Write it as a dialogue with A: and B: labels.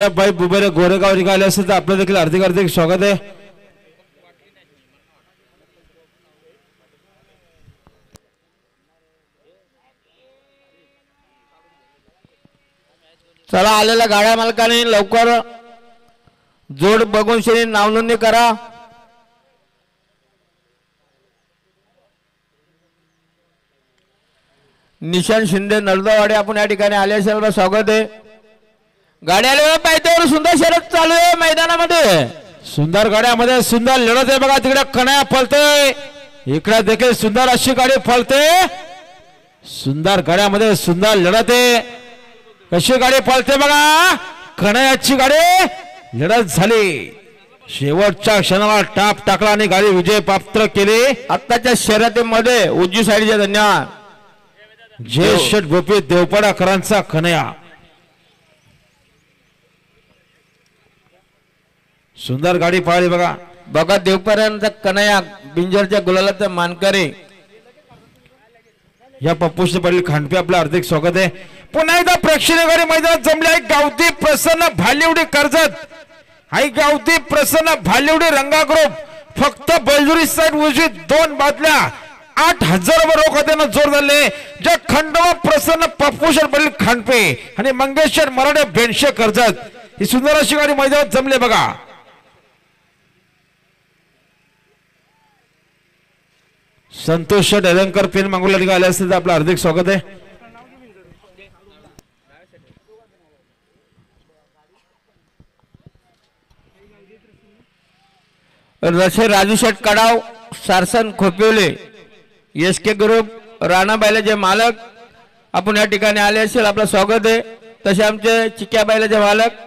A: भाई बुबेरे गोरेगाव निघाले असेल तर आपलं देखील हार्दिक हार्दिक स्वागत आहे।
B: चला आलेल्या गाड्या मालकांनी लवकर जोड बघून श्री नाव नोंदणी करा। निशान शिंदे नळदवाडी आपण या ठिकाणी आले असेल स्वागत आहे। गाड्या आले पायथ्यावर सुंदर शर्यत चालू आहे मैदानामध्ये।
A: सुंदर गाड्यामध्ये सुंदर लढत आहे बघा, तिकडे कन्या पळते, इकडे देखील सुंदर अशी गाडी पळते। सुंदर गाड्यामध्ये सुंदर लढत आहे, कशी गाडी पळते बघा, कन्याची गाडी लढत झाली, शेवटच्या क्षणाला टाप टाकला आणि गाडी विजय प्राप्त केली।
B: आत्ताच्या शर्यतीमध्ये उजवी साईडच्या धन्यवाद
A: जय शेठ गोपी देवपाडाकरांचा कन्या। सुंदर गाडी पळाली बघा,
B: बघा देवपर्यंत कन्हैया बिंजरच्या गुलालाचा मानकरी
A: या पप्पूशी पडली खांडपे आपलं हार्दिक स्वागत आहे। पुन्हा एकदा प्रेक्षणीय गाडी मैदानात जमले आहे। गावती प्रसन्न भालिवडी कर्जत, हाय गावती प्रसन्न भालिवडी रंगा ग्रुप फक्त बैलजुरी साईड उजवी दोन बादल्या 8000 रोख होत्यानं जोर झाले। जे खंडवा प्रसन्न पप्पूशी पडली खांडपे आणि मंगेशर मराठे बेनशे कर्जत, ही सुंदर अशी गाडी मैदानात जमले बघा। संतोष डेलंकर पेन मागूला निघाले असतील तर आपलं हार्दिक स्वागत आहे।
B: रसे राजू शेठ कडाव सारसन खोपिवले एसके ग्रुप राणा बैलाचे मालक आपण या ठिकाणी आले असेल आपलं स्वागत आहे। तसे आमचे चिक्या बैलाचे मालक